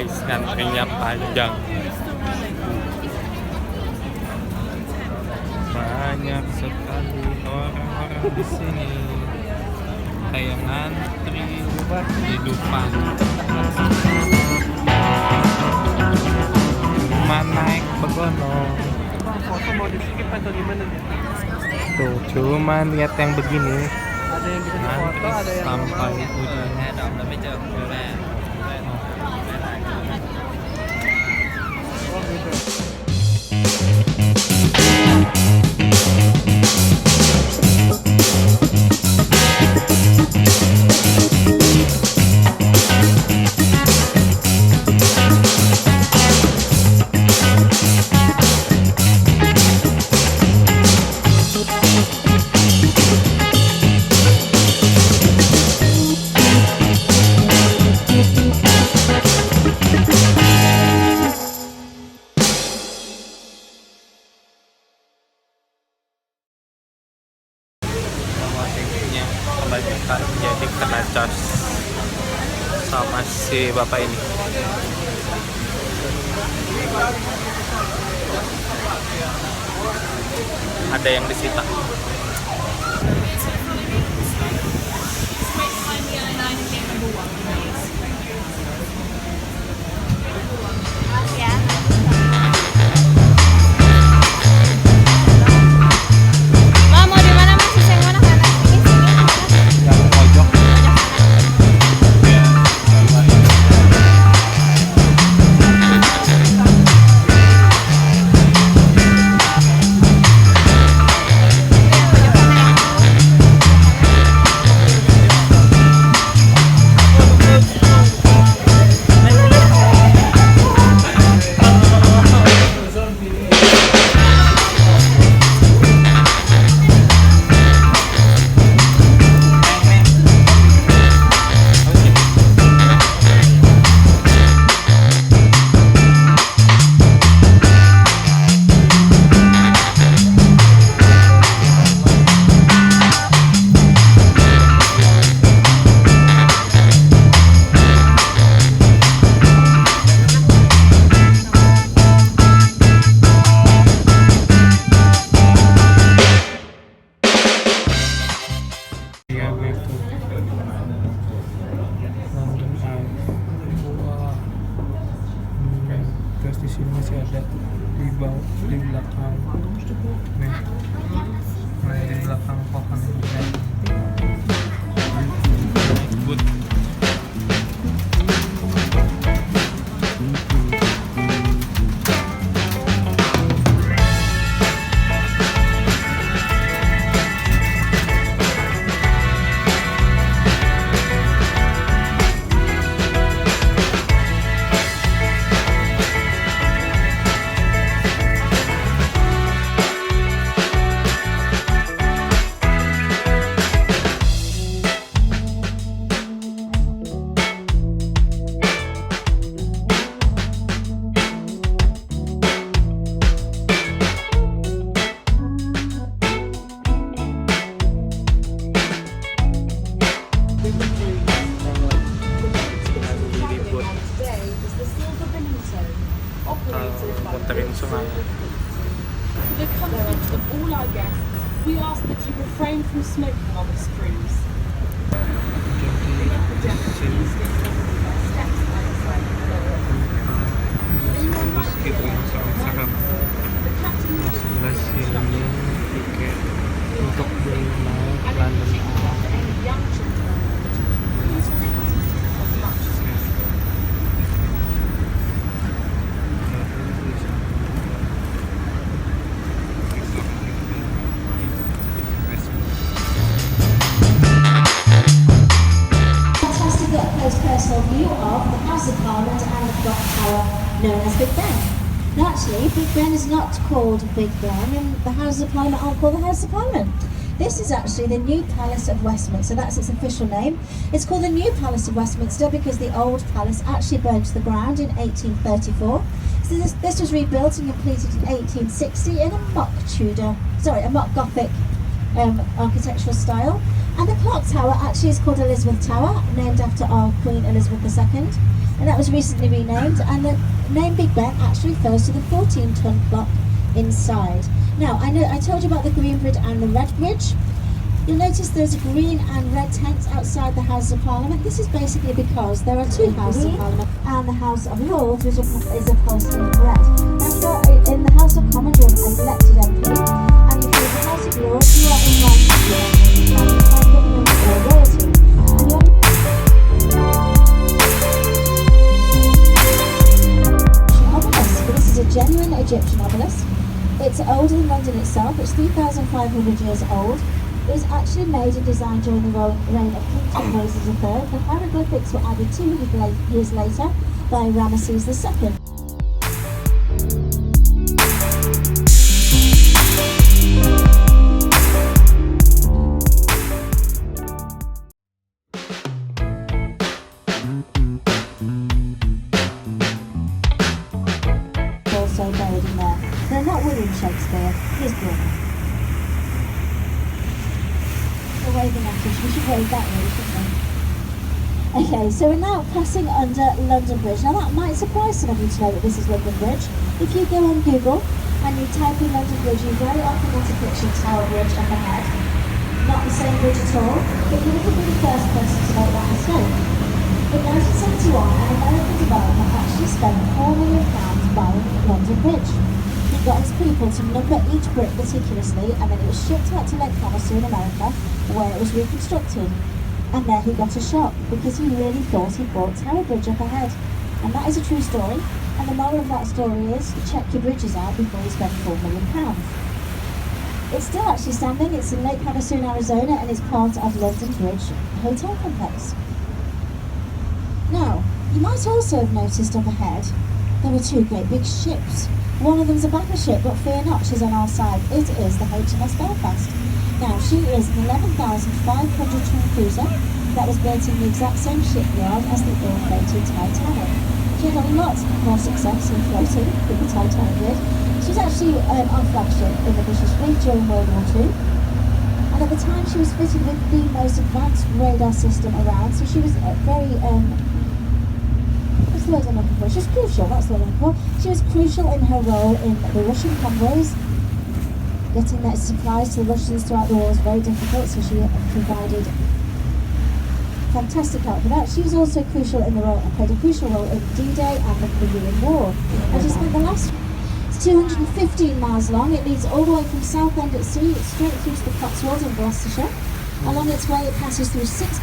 guys, ngantrinya panjang. Banyak sekali orang-orang di sini. Kayak ngantri di depan. Cuma naik begono. Foto mau di skip atau gimana nih? Tuh, cuma lihat yang begini. Ada yang bisa difoto, ada yang sampai ujung. oh gitu. Kebanyakan jadi kena cas sama si bapak ini. Ada yang disita. Terus di sini masih ada di bawah, di belakang nih, di belakang pohon ini. Muterin sungai. For the comfort of all our guests, we ask that you refrain from smoking on this cruise. Itu yang serem-serem. Sebelah sini tiket untuk beli naik London Eye. Personal view of the House of Parliament and the clock tower known as Big Ben. Now actually, Big Ben is not called Big Ben and the House of Parliament aren't called the House of Parliament. This is actually the New Palace of Westminster, that's its official name. It's called the New Palace of Westminster because the old palace actually burned to the ground in 1834. So this was rebuilt and completed in 1860 in a mock Gothic architectural style. And the clock tower actually is called Elizabeth Tower, named after our Queen Elizabeth II. and that was recently renamed, and the name Big Ben actually refers to the 14-ton clock inside. Now, I told you about the Green Bridge and the Red Bridge. You'll notice there's a green and red tent outside the House of Parliament. This is basically because there are two Houses of Parliament, and the House of Lords is upholstered in red. Now, if you're in the House of Commons, you're an elected MP, and if you're in the House of Lords, you are in line to be government or royalty. And you're obelisk. This is a genuine Egyptian obelisk. It's older than London itself. It's 3,500 years old. It was actually made and designed during the reign of King Tutmosis III. The hieroglyphics were added 200 years later by Ramesses II. Also buried in there. They're not William Shakespeare, his brother. Waving at us. We should wave that way, shouldn't we? Okay, so we're now passing under London Bridge. Now that might surprise some of you to know that this is London Bridge. If you go on Google and you type in London Bridge, you very often want to picture Tower Bridge up ahead. Not the same bridge at all, but you would be the first person to make that mistake. In 1971, an American developer actually spent £4 million buying London Bridge. He got his people to number each brick meticulously, and then it was shipped out to Lake Bahasa in America, where it was reconstructed. And there he got a shock, because he really thought he bought Tower Bridge up ahead. And that is a true story, and the moral of that story is, check your bridges out before you spend £4 million. It's still actually standing. It's in Lake Havasu, Arizona, and it's part of London Bridge Hotel Complex. Now, you might also have noticed up ahead, there were two great big ships. One of them's a battleship, but fear not, she's on our side. It is the HMS Belfast. Now, she is an 11,500-ton cruiser that was built in the exact same shipyard as the ill-fated Titanic. She had a lot more success in floating than the Titanic did. She was actually on flagship in the British fleet during World War II. And at the time, she was fitted with the most advanced radar system around, so she was very what's the word I'm looking for? She was crucial, that's the word I'm looking for. She was crucial in her role in the Russian convoys. Getting their supplies to the Russians throughout the war was very difficult, so she provided fantastic help for that. She was also crucial in played a crucial role in D-Day and the Korean War. And she spent the last 215 miles long. It leads all the way from Southend at sea, straight through to the Cotswolds in Gloucestershire. Along its way, it passes through 6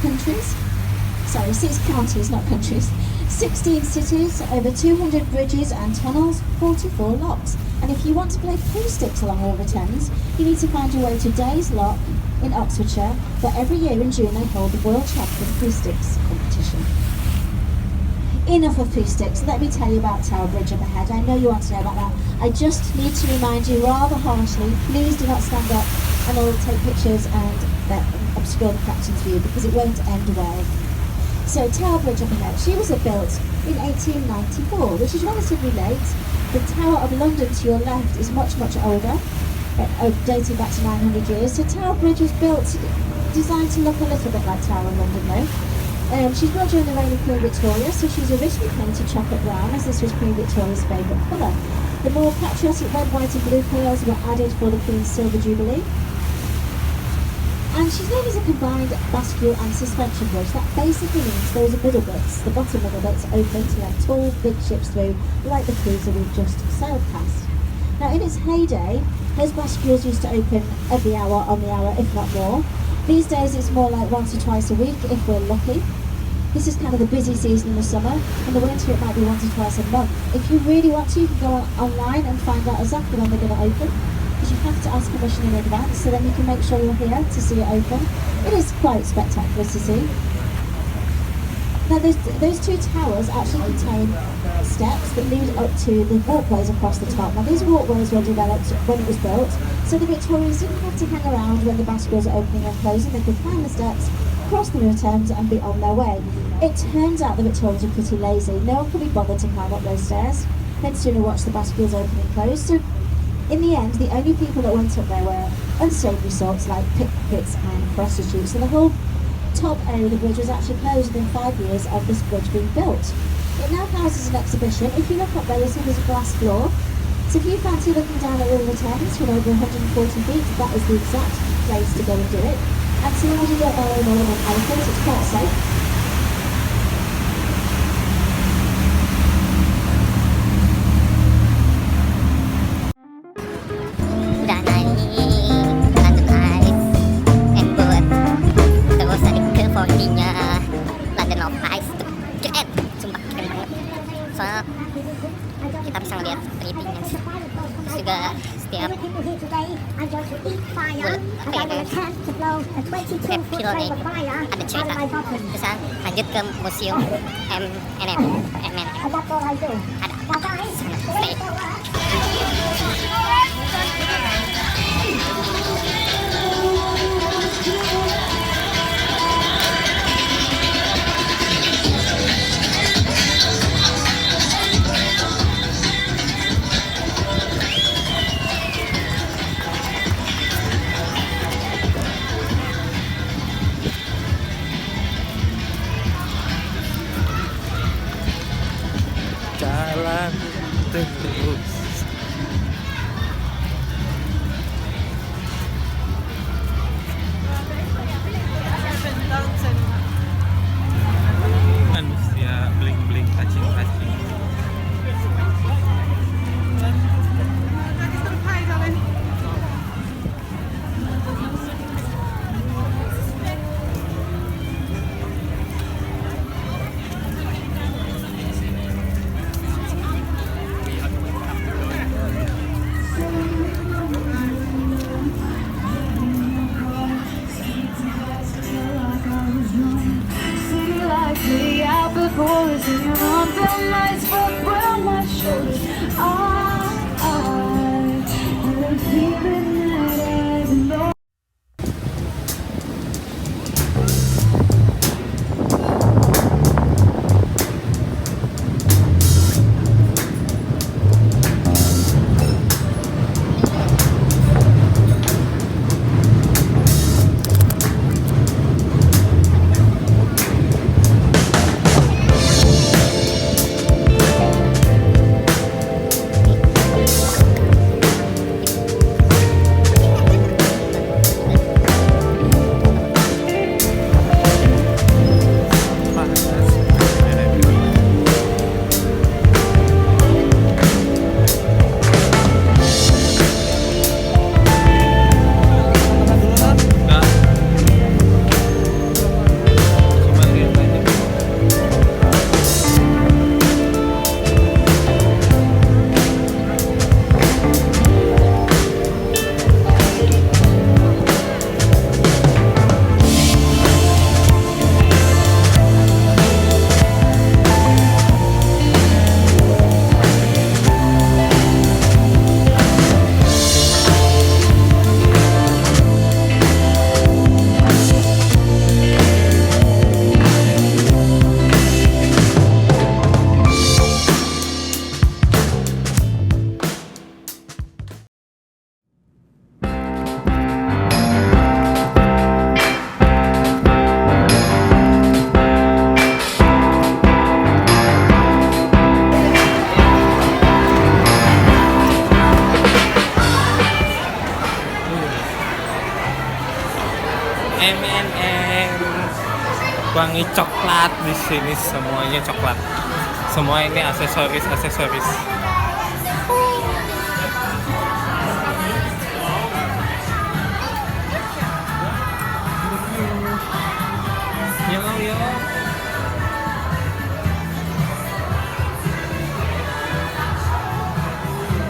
counties, not countries. 16 cities, over 200 bridges and tunnels, 44 locks. And if you want to play pool sticks along the River Thames, you need to find your way to Days Lock in Oxfordshire, where every year in June they hold the World Champion Pool Sticks competition. Enough of pool sticks, let me tell you about Tower Bridge up ahead. I know you want to know about that. I just need to remind you rather harshly, please do not stand up and all take pictures and obscure the captain's view, because it won't end well. So Tower Bridge up ahead, she was built in 1894, which is relatively late. The Tower of London to your left is much, much older, dating back to 900 years. So Tower Bridge was built, designed to look a little bit like Tower of London though. She's built during the reign of Queen Victoria, so she was originally painted chocolate brown, as this was Queen Victoria's favourite colour. The more patriotic red, white and blue colours were added for the Queen's Silver Jubilee. And she's known as a combined bascule and suspension bridge. That basically means those middle bits, the bottom middle bits, open to let tall, big ships through, like the cruiser we've just sailed past. Now, in its heyday, those bascules used to open every hour on the hour, if not more. These days, it's more like once or twice a week, if we're lucky. This is kind of the busy season in the summer. In the winter, it might be once or twice a month. If you really want to, you can go online and find out exactly when they're going to open, because you have to ask permission in advance, so then you can make sure you're here to see it open. It is quite spectacular to see. Now, those two towers actually contain steps that lead up to the walkways across the top. Now, these walkways were developed when it was built, so the Victorians didn't have to hang around when the bascules are opening and closing. They could climb the steps, cross the River Thames and be on their way. It turns out the Victorians were pretty lazy. No one could be bothered to climb up those stairs. They'd sooner watch the bascules open and close. So in the end, the only people that went up there were unsavoury sorts like pickpockets and prostitutes. So the whole top area of the bridge was actually closed within 5 years of this bridge being built. It now houses an exhibition. If you look up there, you'll see there's a glass floor. So if you fancy looking down at River Thames from over 140 feet, that is the exact place to go and do it. And so long as you don't know any more about elephants, it's quite safe. Udah naik London Eyes Ember, terus ada ke 4D-nya London of Ice, itu keren, sumpah keren banget. Soalnya kita bisa ngeliat ratingnya, terus juga setiap episode ada cerita. Terus lanjut ke museum M&M ada stay. Jalan terus. Manusia bling-bling kacing-kacing. M&M wangi coklat, di sini semuanya coklat. Semua ini aksesoris. Yo.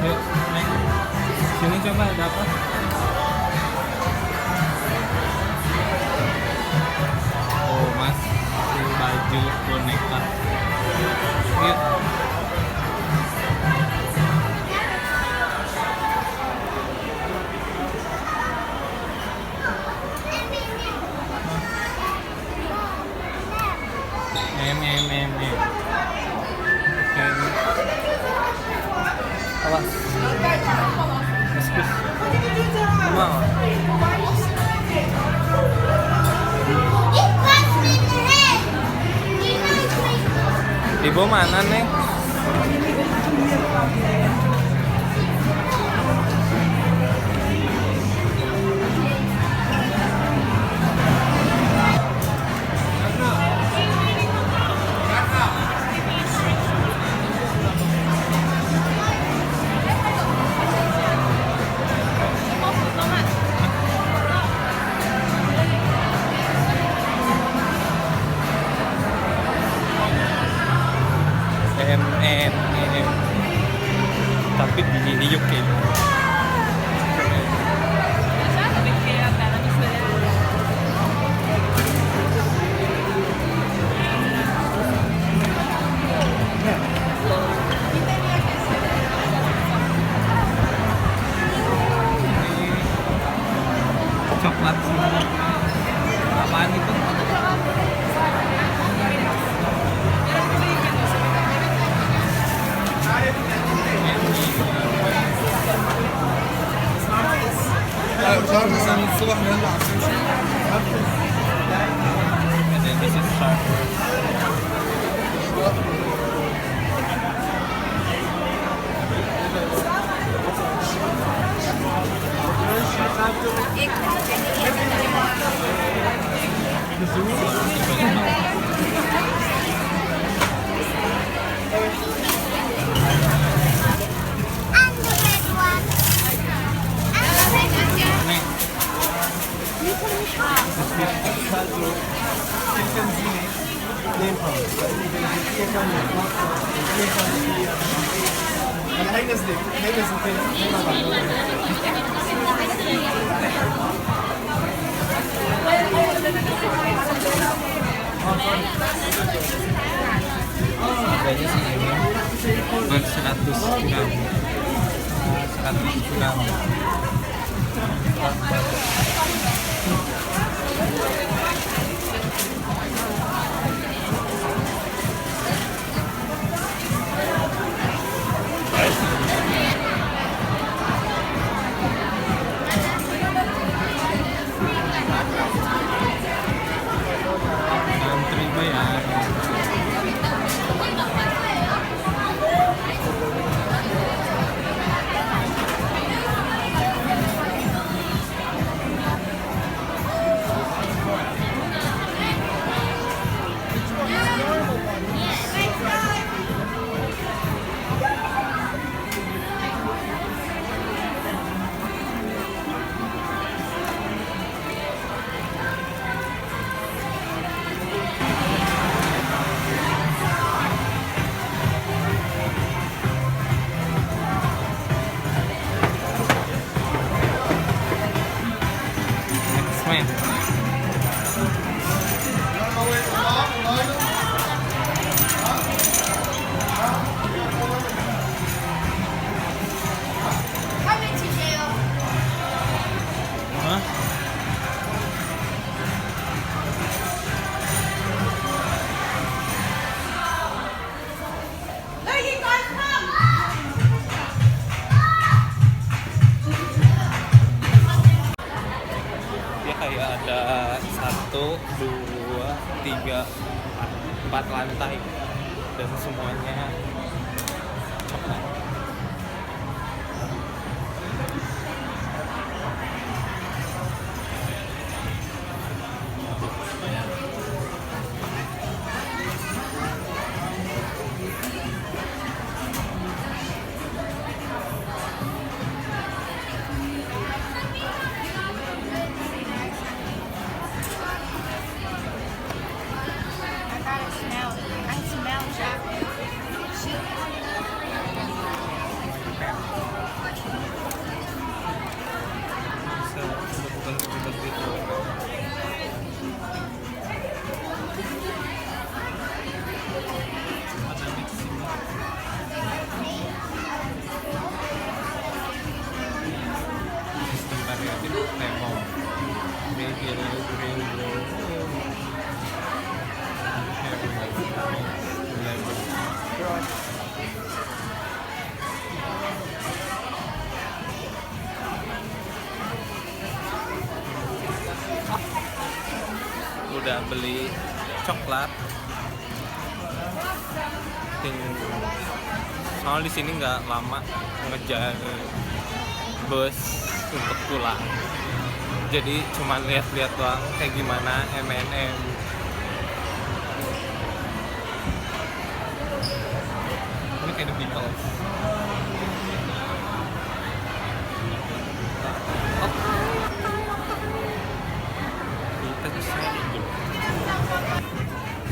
Yuk, naik. Sini coba ada apa? Oh, Mas, ini baju boneka. Yuk. Oke. Awas. Excuse. Ibu mana nih? Tapi di UK. Coklat semua. Apaan itu? And then this is Star Wars. Harganya sih ini buat 100 gram. 100 gram. Antri bayar. X-Men. Hah? Dia kayak ada 1, 2, 3, 4 lantai dan semuanya coklat. Udah beli coklat penting. Soalnya di sini nggak lama ngejar bus untuk pulang. Jadi cuma lihat-lihat doang kayak gimana M&M